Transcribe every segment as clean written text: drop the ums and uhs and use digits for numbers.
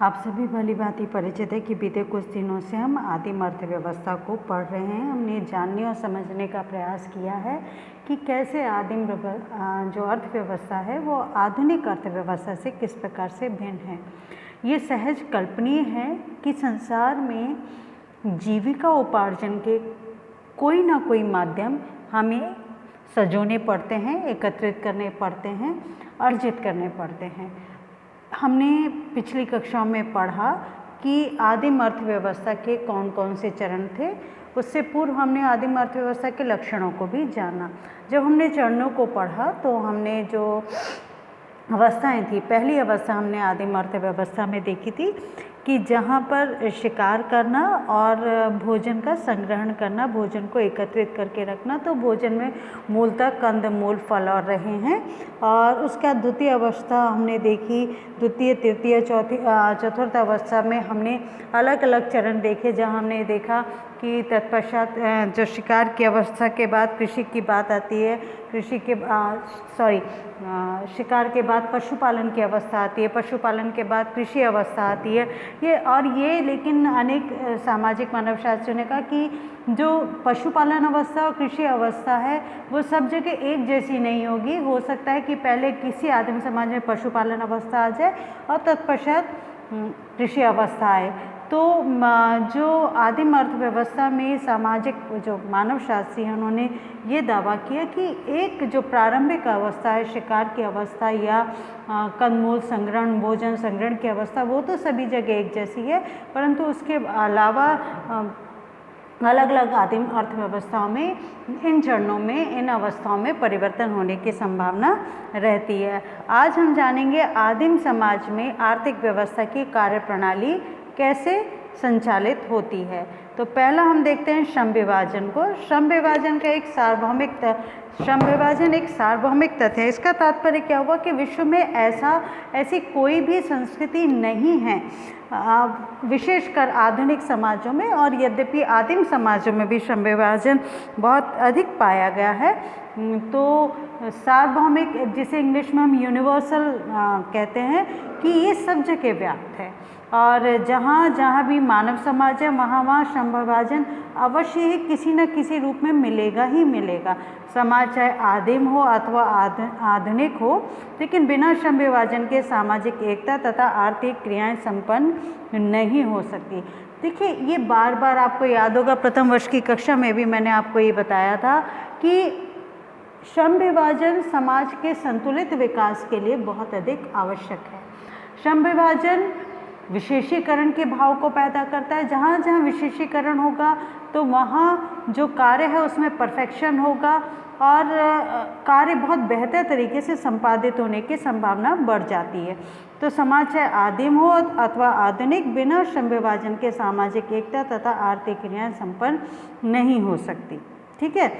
आप सभी भली भांति परिचित है कि बीते कुछ दिनों से हम आदिम अर्थव्यवस्था को पढ़ रहे हैं। हमने जानने और समझने का प्रयास किया है कि कैसे आदिम जो अर्थव्यवस्था है वो आधुनिक अर्थव्यवस्था से किस प्रकार से भिन्न है। ये सहज कल्पनीय है कि संसार में जीविका उपार्जन के कोई ना कोई माध्यम हमें सजोने पड़ते हैं, एकत्रित करने पड़ते हैं, अर्जित करने पड़ते हैं। हमने पिछली कक्षाओं में पढ़ा कि आदिम अर्थव्यवस्था के कौन कौन से चरण थे। उससे पूर्व हमने आदिम अर्थव्यवस्था के लक्षणों को भी जाना। जब हमने चरणों को पढ़ा तो हमने जो अवस्थाएं थी, पहली अवस्था हमने आदिम अर्थव्यवस्था में देखी थी कि जहाँ पर शिकार करना और भोजन का संग्रहण करना, भोजन को एकत्रित करके रखना, तो भोजन में मूलतः कंद मूल फल और रहे हैं। और उसके बाद द्वितीय अवस्था हमने देखी, द्वितीय तृतीय चतुर्थ अवस्था में हमने अलग अलग चरण देखे, जहाँ हमने देखा कि तत्पश्चात जो शिकार की अवस्था के बाद कृषि की बात आती है, शिकार के बाद पशुपालन की अवस्था आती है, पशुपालन के बाद कृषि अवस्था आती है। ये लेकिन अनेक सामाजिक मानवशास्त्रियों ने कहा कि जो पशुपालन अवस्था और कृषि अवस्था है वो सब जगह एक जैसी नहीं होगी। हो सकता है कि पहले किसी आदिम समाज में पशुपालन अवस्था आ जाए और तत्पश्चात कृषि अवस्था आए। तो जो आदिम अर्थव्यवस्था में सामाजिक जो मानवशास्त्री हैं उन्होंने ये दावा किया कि एक जो प्रारंभिक अवस्था है, शिकार की अवस्था या कंदमूल संग्रहण, भोजन संग्रहण की अवस्था, वो तो सभी जगह एक जैसी है, परंतु उसके अलावा अलग अलग आदिम अर्थव्यवस्थाओं में इन चरणों में, इन अवस्थाओं में परिवर्तन होने की संभावना रहती है। आज हम जानेंगे आदिम समाज में आर्थिक व्यवस्था की कार्यप्रणाली कैसे संचालित होती है। तो पहला हम देखते हैं श्रम विभाजन को। श्रम विभाजन का एक सार्वभौमिक तथ्य है। इसका तात्पर्य क्या हुआ कि विश्व में ऐसी कोई भी संस्कृति नहीं है, विशेषकर आधुनिक समाजों में, और यद्यपि आदिम समाजों में भी श्रम विभाजन बहुत अधिक पाया गया है। तो सार्वभौमिक, जिसे इंग्लिश में हम यूनिवर्सल कहते हैं, कि ये सब जगह व्याप्त है और जहाँ जहाँ भी मानव समाज है वहाँ श्रम विभाजन अवश्य ही किसी न किसी रूप में मिलेगा ही मिलेगा। समाज चाहे आदिम हो अथवा आधुनिक हो, लेकिन बिना श्रम विभाजन के सामाजिक एकता तथा आर्थिक क्रियाएं संपन्न नहीं हो सकती। देखिए, ये बार बार आपको याद होगा, प्रथम वर्ष की कक्षा में भी मैंने आपको ये बताया था कि श्रम विभाजन समाज के संतुलित विकास के लिए बहुत अधिक आवश्यक है। श्रम विभाजन विशेषीकरण के भाव को पैदा करता है। जहाँ जहाँ विशेषीकरण होगा तो वहाँ जो कार्य है उसमें परफेक्शन होगा और कार्य बहुत बेहतर तरीके से संपादित होने की संभावना बढ़ जाती है। तो समाज चाहे आदिम हो अथवा आधुनिक, बिना श्रम विभाजन के सामाजिक एकता तथा आर्थिक क्रियाएं संपन्न नहीं हो सकती। ठीक है।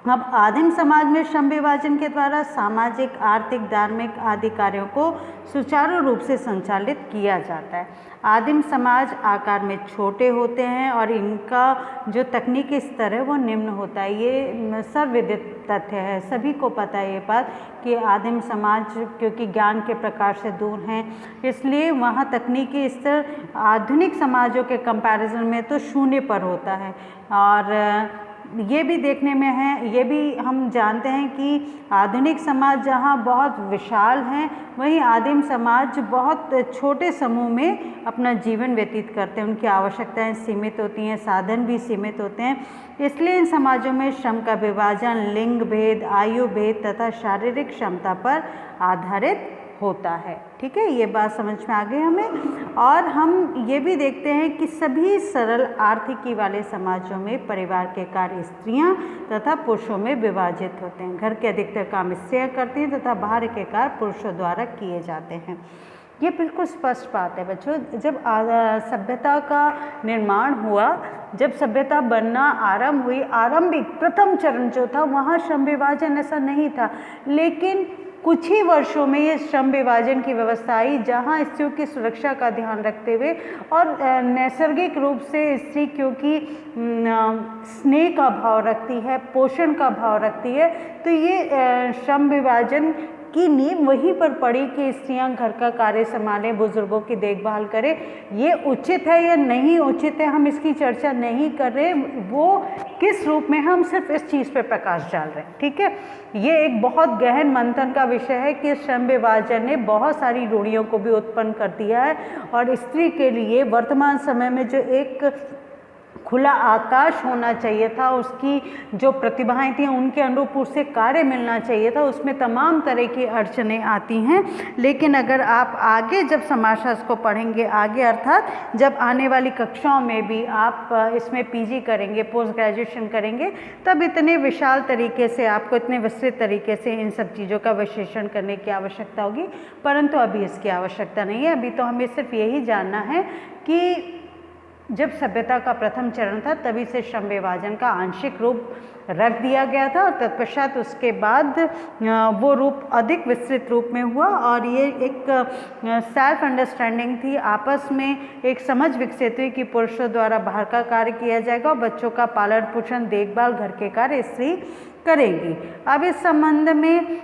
अब आदिम समाज में श्रम विभाजन के द्वारा सामाजिक, आर्थिक, धार्मिक आदि कार्यों को सुचारू रूप से संचालित किया जाता है। आदिम समाज आकार में छोटे होते हैं और इनका जो तकनीकी स्तर है वो निम्न होता है। ये सर्वविदित तथ्य है, सभी को पता है ये बात कि आदिम समाज क्योंकि ज्ञान के प्रकाश से दूर हैं, इसलिए वहाँ तकनीकी स्तर आधुनिक समाजों के कंपैरिजन में तो शून्य पर होता है। और ये भी देखने में है, ये भी हम जानते हैं कि आधुनिक समाज जहाँ बहुत विशाल हैं, वहीं आदिम समाज बहुत छोटे समूह में अपना जीवन व्यतीत करते हैं। उनकी आवश्यकताएं सीमित होती हैं, साधन भी सीमित होते हैं। इसलिए इन समाजों में श्रम का विभाजन लिंग भेद, आयु भेद तथा शारीरिक क्षमता पर आधारित होता है। ठीक है, ये बात समझ में आ गई हमें। और हम ये भी देखते हैं कि सभी सरल आर्थिकी वाले समाजों में परिवार के कार्य स्त्रियां तथा पुरुषों में विभाजित होते हैं। घर के अधिकतर काम स्त्रियां करती हैं तथा बाहर के कार्य पुरुषों द्वारा किए जाते हैं। ये बिल्कुल स्पष्ट बात है बच्चों। जब सभ्यता का निर्माण हुआ, जब सभ्यता बनना आरंभ हुई, आरंभिक प्रथम चरण जो था वहाँ श्रम विभाजन ऐसा नहीं था, लेकिन कुछ ही वर्षों में ये श्रम विभाजन की व्यवस्था आई, जहाँ स्त्रियों की सुरक्षा का ध्यान रखते हुए और नैसर्गिक रूप से स्त्री क्योंकि स्नेह का भाव रखती है, पोषण का भाव रखती है, तो ये श्रम विभाजन की नींव वहीं पर पड़ी कि स्त्रियां घर का कार्य संभालें, बुजुर्गों की देखभाल करें। ये उचित है या नहीं उचित है, हम इसकी चर्चा नहीं कर रहे, वो किस रूप में, हम सिर्फ इस चीज़ पे प्रकाश डाल रहे हैं। ठीक है, ये एक बहुत गहन मंथन का विषय है कि श्रम विभाजन ने बहुत सारी रूढ़ियों को भी उत्पन्न कर दिया है और स्त्री के लिए वर्तमान समय में जो एक खुला आकाश होना चाहिए था, उसकी जो प्रतिभाएं थी उनके अनुरूप उसे कार्य मिलना चाहिए था, उसमें तमाम तरह की अड़चनें आती हैं। लेकिन अगर आप आगे जब समाजशास्त्र को पढ़ेंगे आगे, अर्थात जब आने वाली कक्षाओं में भी आप इसमें पीजी करेंगे, पोस्ट ग्रेजुएशन करेंगे, तब इतने विशाल तरीके से आपको, इतने विस्तृत तरीके से इन सब चीज़ों का विश्लेषण करने की आवश्यकता होगी, परंतु अभी इसकी आवश्यकता नहीं है। अभी तो हमें सिर्फ यही जानना है कि जब सभ्यता का प्रथम चरण था तभी से श्रम विभाजन का आंशिक रूप रख दिया गया था और तत्पश्चात उसके बाद वो रूप अधिक विस्तृत रूप में हुआ और ये एक सेल्फ अंडरस्टैंडिंग थी, आपस में एक समझ विकसित हुई कि पुरुषों द्वारा बाहर का कार्य किया जाएगा और बच्चों का पालन पोषण, देखभाल, घर के कार्य स्त्री करेगी। अब इस संबंध में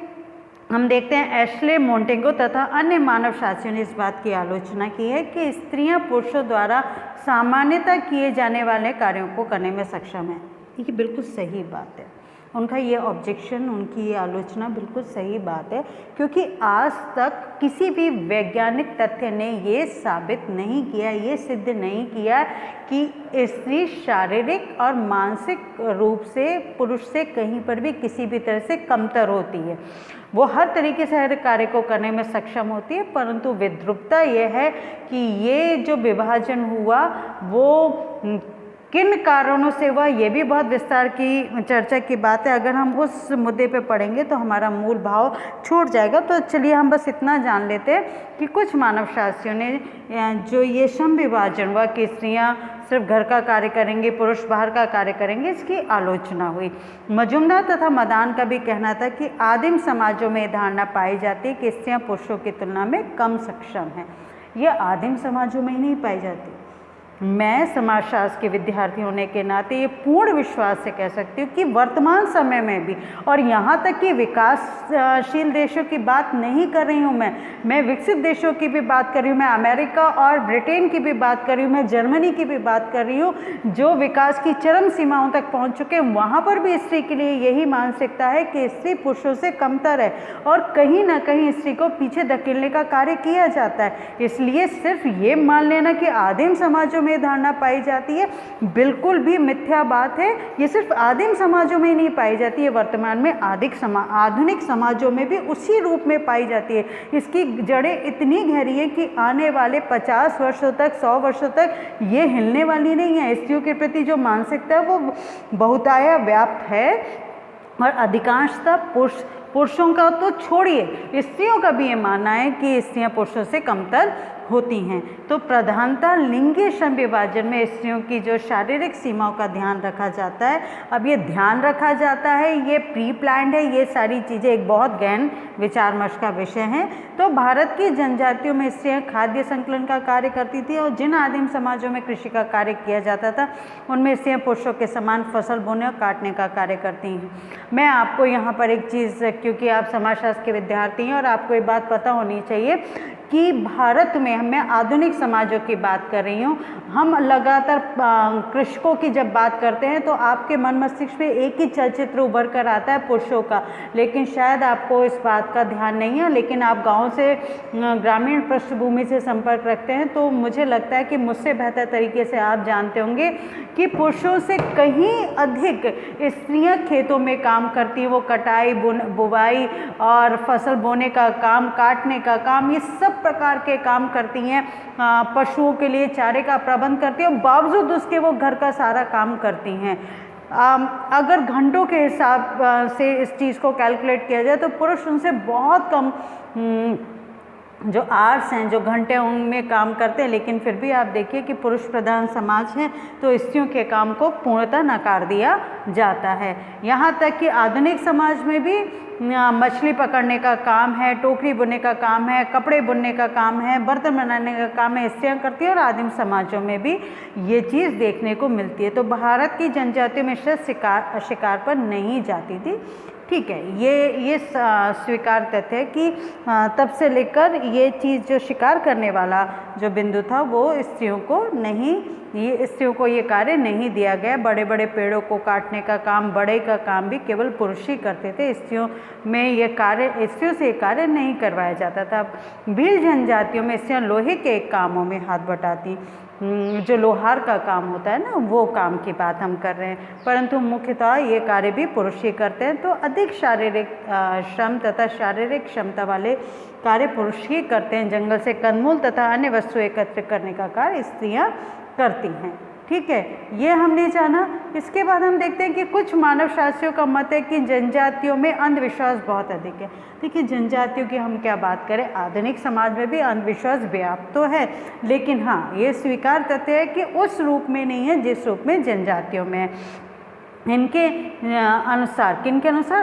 हम देखते हैं एशले मोंटेगो तथा अन्य मानव शास्त्रियों ने इस बात की आलोचना की है कि स्त्रियां पुरुषों द्वारा सामान्यतः किए जाने वाले कार्यों को करने में सक्षम है। ये बिल्कुल सही बात है, उनका ये ऑब्जेक्शन, उनकी ये आलोचना बिल्कुल सही बात है, क्योंकि आज तक किसी भी वैज्ञानिक तथ्य ने ये साबित नहीं किया, ये सिद्ध नहीं किया कि स्त्री शारीरिक और मानसिक रूप से पुरुष से कहीं पर भी किसी भी तरह से कमतर होती है। वो हर तरीके से हर कार्य को करने में सक्षम होती है, परंतु विद्रूपता ये है कि ये जो विभाजन हुआ वो किन कारणों से हुआ, ये भी बहुत विस्तार की चर्चा की बात है। अगर हम उस मुद्दे पे पढ़ेंगे तो हमारा मूल भाव छूट जाएगा। तो चलिए हम बस इतना जान लेते हैं कि कुछ मानव शास्त्रियों ने जो ये श्रम विभाजन हुआ कि स्त्रियां सिर्फ घर का कार्य करेंगे, पुरुष बाहर का कार्य करेंगे, इसकी आलोचना हुई। मजुमदार तथा मदान का भी कहना था कि आदिम समाजों में धारणा पाई जाती है कि स्त्रियाँ पुरुषों की तुलना में कम सक्षम हैं। ये आदिम समाजों में ही नहीं पाई जाती। मैं समाजशास्त्र के विद्यार्थी होने के नाते ये पूर्ण विश्वास से कह सकती हूँ कि वर्तमान समय में भी, और यहाँ तक कि विकासशील देशों की बात नहीं कर रही हूँ मैं विकसित देशों की भी बात कर रही हूँ, मैं अमेरिका और ब्रिटेन की भी बात कर रही हूँ, मैं जर्मनी की भी बात कर रही हूँ, जो विकास की चरम सीमाओं तक पहुँच चुके हैं। वहाँ पर भी स्त्री के लिए यही मानसिकता है कि स्त्री पुरुषों से कमतर है और कहीं ना कहीं स्त्री को पीछे धकेलने का कार्य किया जाता है। इसलिए सिर्फ ये मान लेना कि आदिम समाजों में धारणा पाई जाती है, बिल्कुल भी मिथ्या बात है। ये सिर्फ आदिम समाजों में ही नहीं पाई जाती है, वर्तमान में आधुनिक समाजों में भी उसी रूप में पाई जाती है। इसकी जड़ें इतनी गहरी है कि आने वाले 50 वर्षों तक, 100 वर्षों तक ये हिलने वाली नहीं है। स्त्रियों के प्रति जो मानसिकता है वो बहुतायत व्याप्त है और अधिकांशतः पुरुषों का तो छोड़िए, स्त्रियों का भी ये मानना है कि स्त्रियां पुरुषों से कमतर होती हैं। तो प्रधानता लिंगीय श्रम विभाजन में स्त्रियों की जो शारीरिक सीमाओं का ध्यान रखा जाता है, अब ये ध्यान रखा जाता है, ये प्री प्लान्ड है, ये सारी चीज़ें एक बहुत गहन विचार विमर्श का विषय हैं। तो भारत की जनजातियों में स्त्रियाँ खाद्य संकलन का कार्य करती थी और जिन आदिम समाजों में कृषि का कार्य किया जाता था उनमें स्त्रियाँ पुरुषों के समान फसल बोने और काटने का कार्य करती हैं। मैं आपको यहाँ पर एक चीज़, क्योंकि आप समाजशास्त्र के विद्यार्थी हैं और आपको ये बात पता होनी चाहिए कि भारत में, मैं आधुनिक समाजों की बात कर रही हूँ, हम लगातार कृषकों की जब बात करते हैं तो आपके मन मस्तिष्क में एक ही चलचित्र उभर कर आता है पुरुषों का, लेकिन शायद आपको इस बात का ध्यान नहीं है। लेकिन आप गांव से, ग्रामीण पृष्ठभूमि से संपर्क रखते हैं तो मुझे लगता है कि मुझसे बेहतर तरीके से आप जानते होंगे कि पुरुषों से कहीं अधिक स्त्रियां खेतों में काम करती हैं। वो कटाई, बुवाई और फसल बोने का काम, काटने का काम, ये सब प्रकार के काम करती हैं। पशुओं के लिए चारे का प्रबंध करती हैं और बावजूद उसके वो घर का सारा काम करती हैं। अगर घंटों के हिसाब से इस चीज़ को कैलकुलेट किया जाए तो पुरुष उनसे बहुत कम जो आवर्स हैं, जो घंटे उनमें काम करते हैं। लेकिन फिर भी आप देखिए कि पुरुष प्रधान समाज है तो स्त्रियों के काम को पूर्णतः नकार दिया जाता है। यहाँ तक कि आधुनिक समाज में भी मछली पकड़ने का काम है, टोकरी बुनने का काम है, कपड़े बुनने का काम है, बर्तन बनाने का काम है, स्त्रियाँ करती हैं और आदिम समाजों में भी ये चीज़ देखने को मिलती है। तो भारत की जनजातियों में शिकार पर नहीं जाती थी ठीक है, ये स्वीकार तथ्य है कि तब से लेकर ये चीज़ जो शिकार करने वाला जो बिंदु था वो स्त्रियों को ये कार्य नहीं दिया गया। बड़े बड़े पेड़ों को काटने का काम, बढ़ई का काम भी केवल पुरुष ही करते थे। स्त्रियों से ये कार्य नहीं करवाया जाता था। भील जनजातियों में स्त्रियाँ लोहे के कामों में हाथ बटाती, जो लोहार का काम होता है ना, वो काम की बात हम कर रहे हैं, परंतु मुख्यतः ये कार्य भी पुरुष ही करते हैं। तो अधिक शारीरिक श्रम तथा शारीरिक क्षमता वाले कार्य पुरुष ही करते हैं। जंगल से कंदमूल तथा अन्य वस्तु एकत्र करने का कार्य स्त्रियां करती हैं। ठीक है, ये हमने जाना। इसके बाद हम देखते हैं कि कुछ मानव शास्त्रियों का मत है कि जनजातियों में अंधविश्वास बहुत अधिक है। देखिए, जनजातियों की हम क्या बात करें, आधुनिक समाज में भी अंधविश्वास व्याप्त तो है, लेकिन हाँ, ये स्वीकार तथ्य है कि उस रूप में नहीं है जिस रूप में जनजातियों में है। इनके अनुसार, किनके अनुसार,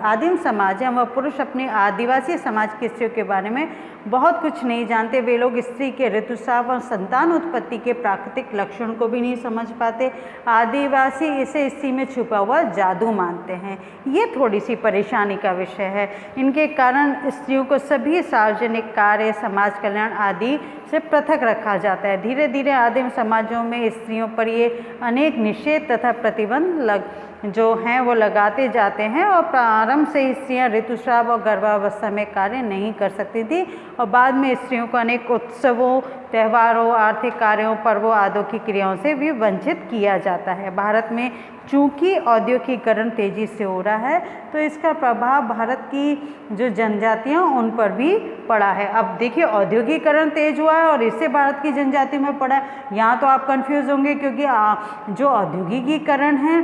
आदिम समाज है, वह पुरुष अपने आदिवासी समाज की स्त्रियों के बारे में बहुत कुछ नहीं जानते। वे लोग स्त्री के ऋतुस्राव और संतान उत्पत्ति के प्राकृतिक लक्षण को भी नहीं समझ पाते। आदिवासी इसे स्त्री में छुपा हुआ जादू मानते हैं। ये थोड़ी सी परेशानी का विषय है। इनके कारण स्त्रियों को सभी सार्वजनिक कार्य, समाज कल्याण आदि से पृथक रखा जाता है। धीरे धीरे आदिम समाजों में स्त्रियों पर ये अनेक निषेध तथा प्रतिबंध जो हैं वो लगाते जाते हैं, और प्रारंभ से स्त्रियां ऋतुस्राव और गर्भावस्था में कार्य नहीं कर सकती थी, और बाद में स्त्रियों को अनेक उत्सवों, त्योहारों, आर्थिक कार्यों, पर्वों आदि की क्रियाओं से भी वंचित किया जाता है। भारत में चूँकि औद्योगिकीकरण तेज़ी से हो रहा है, तो इसका प्रभाव भारत की जो जनजातियाँ उन पर भी पड़ा है। अब देखिए, औद्योगिकीकरण तेज हुआ है और इससे भारत की जनजातियों में पड़ा है। यहाँ तो आप कंफ्यूज होंगे, क्योंकि जो औद्योगिकीकरण है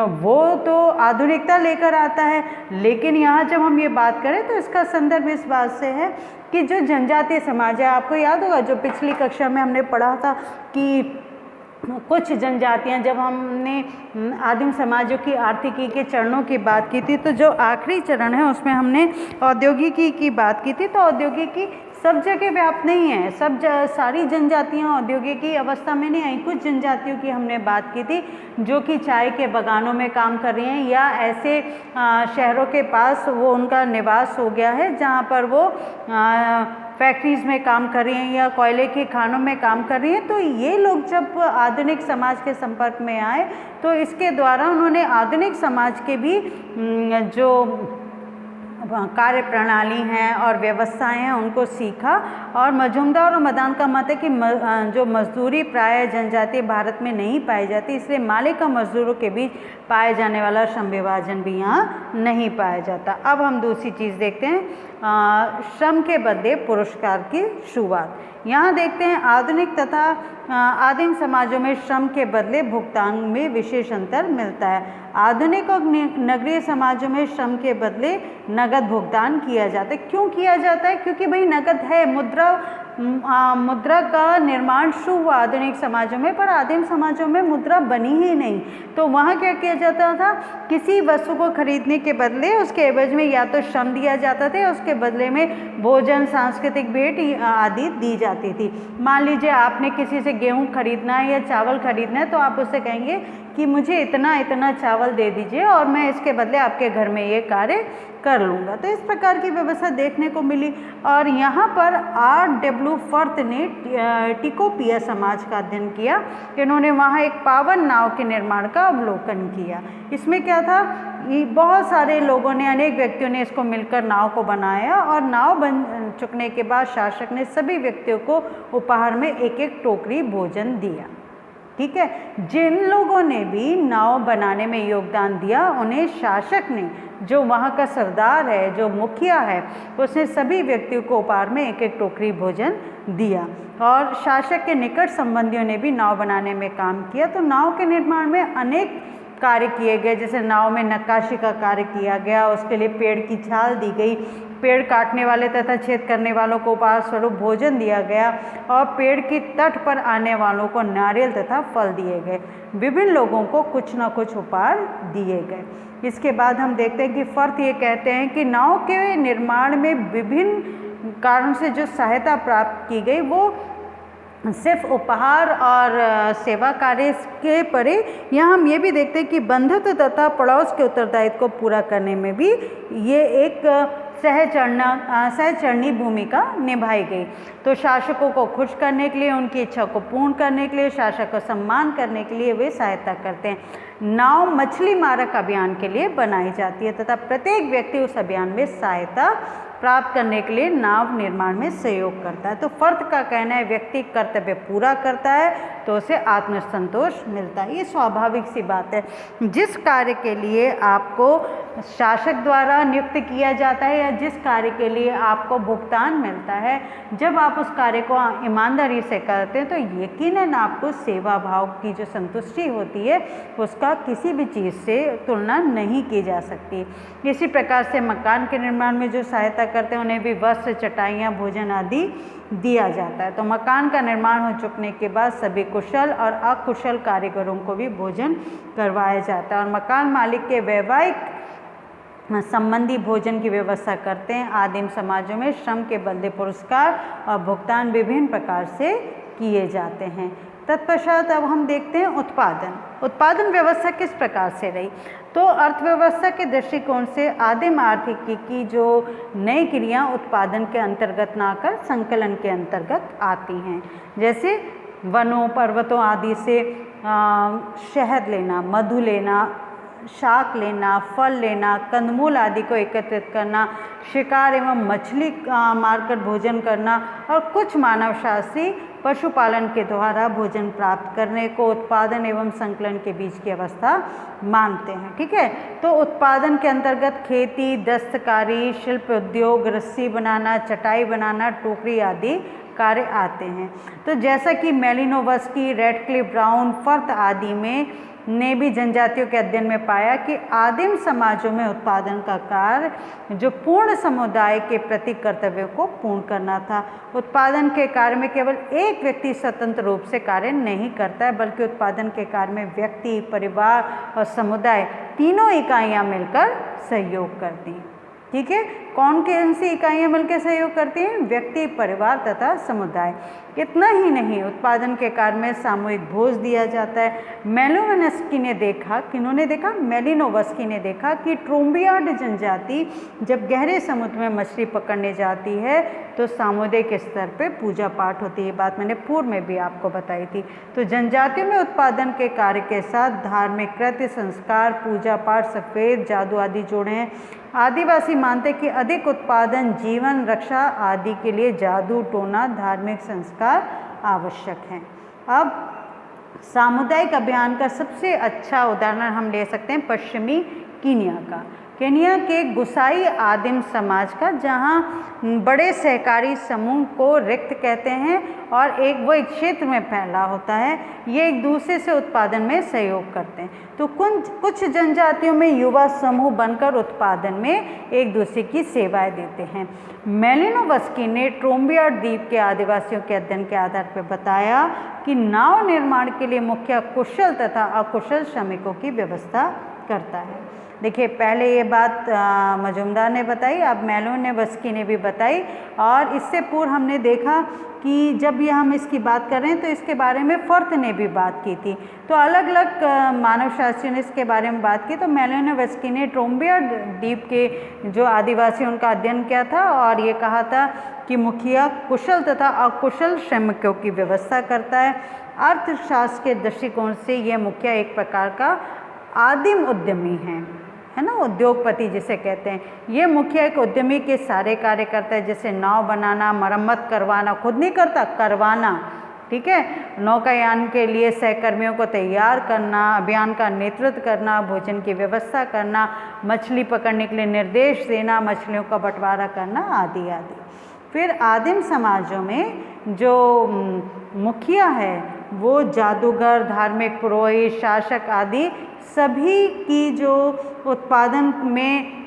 वो तो आधुनिकता लेकर आता है, लेकिन यहाँ जब हम ये बात करें तो इसका संदर्भ इस बात से है कि जो जनजातीय समाज है, आपको याद होगा जो पिछली कक्षा में हमने पढ़ा था कि कुछ जनजातियां, जब हमने आदिम समाजों की आर्थिकी के चरणों की बात की थी, तो जो आखिरी चरण है उसमें हमने औद्योगिकी की बात की थी। तो औद्योगिकी सब जगह व्याप्त नहीं है, सारी जनजातियां औद्योगिकी अवस्था में नहीं आई। कुछ जनजातियों की हमने बात की थी जो कि चाय के बागानों में काम कर रही हैं, या ऐसे शहरों के पास वो उनका निवास हो गया है जहाँ पर वो फैक्ट्रीज़ में काम कर रही हैं या कोयले की खानों में काम कर रही हैं। तो ये लोग जब आधुनिक समाज के संपर्क में आए, तो इसके द्वारा उन्होंने आधुनिक समाज के भी जो कार्य प्रणाली हैं और व्यवस्थाएं हैं उनको सीखा। और मजूमदार और मदान का मत है कि जो मजदूरी प्राय जनजातीय भारत में नहीं पाई जाती, इसलिए मालिक और मजदूरों के बीच पाए जाने वाला श्रम विभाजन भी यहाँ नहीं पाया जाता। अब हम दूसरी चीज़ देखते हैं, श्रम के बदले पुरस्कार की शुरुआत। यहाँ देखते हैं आधुनिक तथा आदिम समाजों में श्रम के बदले भुगतान में विशेष अंतर मिलता है। आधुनिक और नगरीय समाजों में श्रम के बदले नगद भुगतान किया जाता है। क्यों किया जाता है? क्योंकि भाई नगद है, मुद्रा का निर्माण शुरू हुआ आधुनिक समाजों में, पर आदिम समाजों में मुद्रा बनी ही नहीं। तो वहाँ क्या किया जाता था, किसी वस्तु को खरीदने के बदले उसके एवज में या तो श्रम दिया जाता था, उसके बदले में भोजन, सांस्कृतिक भेंट आदि दी जाती थी। मान लीजिए आपने किसी से गेहूँ खरीदना है या चावल खरीदना है, तो आप उससे कहेंगे कि मुझे इतना इतना चावल दे दीजिए और मैं इसके बदले आपके घर में ये कार्य कर लूँगा। तो इस प्रकार की व्यवस्था देखने को मिली। और यहाँ पर R.W. फर्थ ने टिकोपिया समाज का अध्ययन किया। इन्होंने वहाँ एक पावन नाव के निर्माण का अवलोकन किया। इसमें क्या था, बहुत सारे लोगों ने, अनेक व्यक्तियों ने इसको मिलकर नाव को बनाया, और नाव बन चुकने के बाद शासक ने सभी व्यक्तियों को उपहार में एक एक टोकरी भोजन दिया। ठीक है, जिन लोगों ने भी नाव बनाने में योगदान दिया, उन्हें शासक ने, जो वहाँ का सरदार है, जो मुखिया है, उसने सभी व्यक्तियों को उपहार में एक एक टोकरी भोजन दिया। और शासक के निकट संबंधियों ने भी नाव बनाने में काम किया। तो नाव के निर्माण में अनेक कार्य किए गए, जैसे नाव में नक्काशी का कार्य किया गया, उसके लिए पेड़ की छाल दी गई, पेड़ काटने वाले तथा छेद करने वालों को उपहार स्वरूप भोजन दिया गया, और पेड़ की तट पर आने वालों को नारियल तथा फल दिए गए। विभिन्न लोगों को कुछ न कुछ उपहार दिए गए। इसके बाद हम देखते हैं कि फर्थ ये कहते हैं कि नाव के निर्माण में विभिन्न कारण से जो सहायता प्राप्त की गई, वो सिर्फ उपहार और सेवा कार्य के परे यहाँ हम ये भी देखते हैं कि बंधुत्व तथा पड़ोस के उत्तरदायित्व को पूरा करने में भी ये एक सहचरणी भूमिका निभाई गई। तो शासकों को खुश करने के लिए, उनकी इच्छा को पूर्ण करने के लिए, शासक को सम्मान करने के लिए वे सहायता करते हैं। नाव मछली मारक अभियान के लिए बनाई जाती है तथा प्रत्येक व्यक्ति उस अभियान में सहायता प्राप्त करने के लिए नाव निर्माण में सहयोग करता है। तो फर्द का कहना है व्यक्ति कर्तव्य पूरा करता है तो उसे आत्मसंतोष मिलता है। ये स्वाभाविक सी बात है। जिस कार्य के लिए आपको शासक द्वारा नियुक्त किया जाता है या जिस कार्य के लिए आपको भुगतान मिलता है, जब आप उस कार्य को ईमानदारी से करते हैं तो यकीनन आपको सेवा भाव की जो संतुष्टि होती है उसका किसी भी चीज़ से तुलना नहीं की जा सकती। इसी प्रकार से मकान के निर्माण में जो सहायता करते हैं उन्हें भी वस्त्र, चटाइयाँ, भोजन आदि दिया जाता है। तो मकान का निर्माण हो चुकने के बाद सभी कुशल और अकुशल कारीगरों को भी भोजन करवाया जाता है और मकान मालिक के वैवाहिक संबंधी भोजन की व्यवस्था करते हैं। आदिम समाजों में श्रम के बदले पुरस्कार और भुगतान विभिन्न प्रकार से किए जाते हैं। तत्पश्चात अब हम देखते हैं उत्पादन व्यवस्था किस प्रकार से रही। तो अर्थव्यवस्था के दृष्टिकोण से आदिम आर्थिकी की जो नई क्रिया उत्पादन के अंतर्गत ना आकर संकलन के अंतर्गत आती हैं, जैसे वनों, पर्वतों आदि से शहद लेना, मधु लेना, शाक लेना, फल लेना, कंदमूल आदि को एकत्रित करना, शिकार एवं मछली मारकर भोजन करना और कुछ मानवशास्त्री पशुपालन के द्वारा भोजन प्राप्त करने को उत्पादन एवं संकलन के बीच की अवस्था मानते हैं। ठीक है, तो उत्पादन के अंतर्गत खेती, दस्तकारी, शिल्प उद्योग, रस्सी बनाना, चटाई बनाना, टोकरी आदि कार्य आते हैं। तो जैसा कि मेलिनोवस्की, रेडक्लिफ ब्राउन, फर्थ आदि में ने भी जनजातियों के अध्ययन में पाया कि आदिम समाजों में उत्पादन का कार्य जो पूर्ण समुदाय के प्रति कर्तव्य को पूर्ण करना था। उत्पादन के कार्य में केवल एक व्यक्ति स्वतंत्र रूप से कार्य नहीं करता है, बल्कि उत्पादन के कार्य में व्यक्ति, परिवार और समुदाय तीनों इकाइयां मिलकर सहयोग करती हैं। ठीक है, कौन कौन सी इकाइयाँ मिलकर सहयोग करती हैं? व्यक्ति, परिवार तथा समुदाय। इतना ही नहीं, उत्पादन के कार्य में सामूहिक भोज दिया जाता है। मेलिनोवस्की ने देखा, किन्होंने देखा? मेलिनोवस्की ने देखा कि ट्रोम्बियार्ड जनजाति जब गहरे समुद्र में मछली पकड़ने जाती है तो सामुदायिक स्तर पे पूजा पाठ होती है। बात मैंने पूर्व में भी आपको बताई थी। तो जनजातियों में उत्पादन के कार्य के साथ धार्मिक कृत्य, संस्कार, पूजा पाठ, सफ़ेद जादू आदि जोड़े हैं। आदिवासी मानते कि अधिक उत्पादन, जीवन रक्षा आदि के लिए जादू टोना, धार्मिक संस्कार आवश्यक हैं। अब सामुदायिक अभियान का सबसे अच्छा उदाहरण हम ले सकते हैं पश्चिमी कीनिया का। केनिया के गुसाई आदिम समाज का, जहाँ बड़े सहकारी समूह को रिक्त कहते हैं और एक क्षेत्र में फैला होता है। ये एक दूसरे से उत्पादन में सहयोग करते हैं। तो कुछ जनजातियों में युवा समूह बनकर उत्पादन में एक दूसरे की सेवाएं देते हैं। मेलिनोवस्की ने ट्रोम्बियार्ड द्वीप के आदिवासियों के अध्ययन के आधार पर बताया कि नाव निर्माण के लिए मुखिया कुशल तथा अकुशल श्रमिकों की व्यवस्था करता है। देखिए, पहले ये बात मजुमदार ने बताई, अब मेलिनोवस्की ने भी बताई। और इससे पूर्व हमने देखा कि जब ये हम इसकी बात कर रहे हैं तो इसके बारे में फर्थ ने भी बात की थी। तो अलग अलग मानवशास्त्रियों ने इसके बारे में बात की। तो मेलिनोवस्की ने ट्रोम्बियार्ड द्वीप के जो आदिवासी उनका अध्ययन किया था और ये कहा था कि मुखिया कुशल तथा अकुशल श्रमिकों की व्यवस्था करता है। अर्थशास्त्र के दृष्टिकोण से यह मुखिया एक प्रकार का आदिम उद्यमी है ना, उद्योगपति जिसे कहते हैं। ये मुखिया एक उद्यमी के सारे कार्य करता है, जैसे नाव बनाना, मरम्मत करवाना, खुद नहीं करता, करवाना। ठीक है, नौकायान के लिए सहकर्मियों को तैयार करना, अभियान का नेतृत्व करना, भोजन की व्यवस्था करना, मछली पकड़ने के लिए निर्देश देना, मछलियों का बंटवारा करना आदि आदि। फिर आदिम समाजों में जो मुखिया है वो जादूगर, धार्मिक पुरोहित, शासक आदि सभी की जो उत्पादन में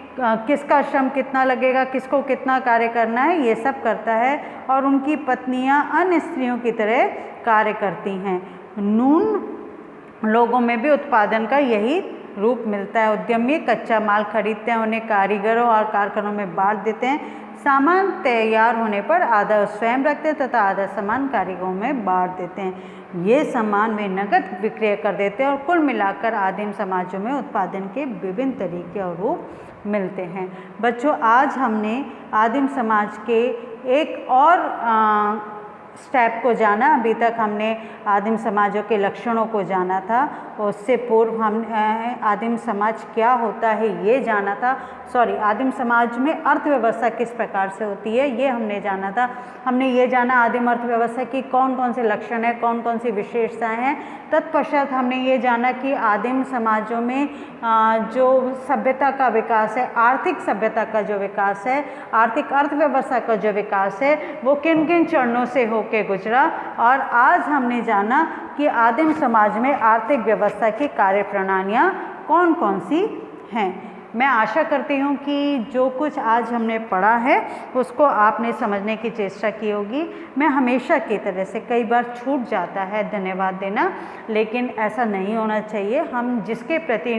किसका श्रम कितना लगेगा, किसको कितना कार्य करना है, ये सब करता है। और उनकी पत्नियां अन्य स्त्रियों की तरह कार्य करती हैं। नून लोगों में भी उत्पादन का यही रूप मिलता है। उद्यमी कच्चा माल खरीदते हैं, उन्हें कारीगरों और कारखानों में बांट देते हैं। सामान तैयार होने पर आधा स्वयं रखते हैं तथा आधा सामान कारीगरों में बांट देते हैं। ये सामान वे नकद विक्रय कर देते हैं और कुल मिलाकर आदिम समाजों में उत्पादन के विभिन्न तरीके और रूप मिलते हैं। बच्चों, आज हमने आदिम समाज के एक और स्टेप को जाना। अभी तक हमने आदिम समाजों के लक्षणों को जाना था, उससे पूर्व हम आदिम समाज क्या होता है ये जाना था। आदिम समाज में अर्थव्यवस्था किस प्रकार से होती है ये हमने जाना था। हमने ये जाना आदिम अर्थव्यवस्था की कौन कौन से लक्षण हैं, कौन कौन सी विशेषताएं हैं। तत्पश्चात हमने ये जाना कि आदिम समाजों में जो सभ्यता का विकास है, आर्थिक सभ्यता का जो विकास है, आर्थिक अर्थव्यवस्था का जो विकास है, वो किन किन चरणों से होके गुजरा। और आज हमने जाना कि आदिम समाज में आर्थिक व्यवस्था की कार्यप्रणालियाँ कौन कौन सी हैं। मैं आशा करती हूँ कि जो कुछ आज हमने पढ़ा है उसको आपने समझने की चेष्टा की होगी। मैं हमेशा की तरह से कई बार छूट जाता है धन्यवाद देना, लेकिन ऐसा नहीं होना चाहिए। हम जिसके प्रति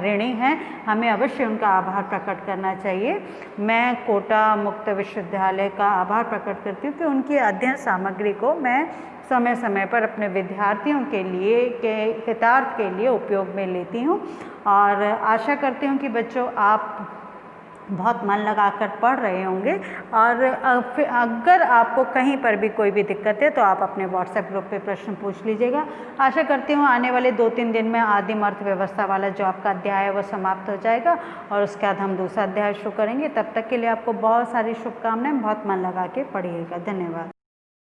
ऋणी हैं हमें अवश्य उनका आभार प्रकट करना चाहिए। मैं कोटा मुक्त विश्वविद्यालय का आभार प्रकट करती हूँ कि उनकी अध्ययन सामग्री को मैं समय समय पर अपने विद्यार्थियों के लिए के हितार्थ के लिए उपयोग में लेती हूँ। और आशा करती हूँ कि बच्चों आप बहुत मन लगाकर पढ़ रहे होंगे। और अगर आपको कहीं पर भी कोई भी दिक्कत है तो आप अपने व्हाट्सएप ग्रुप पे प्रश्न पूछ लीजिएगा। आशा करती हूँ आने वाले 2-3 दिन में आदिम अर्थव्यवस्था वाला जो आपका अध्याय है वो समाप्त हो जाएगा और उसके बाद हम दूसरा अध्याय शुरू करेंगे। तब तक के लिए आपको बहुत सारी शुभकामनाएं। बहुत मन लगा के पढ़िएगा। धन्यवाद।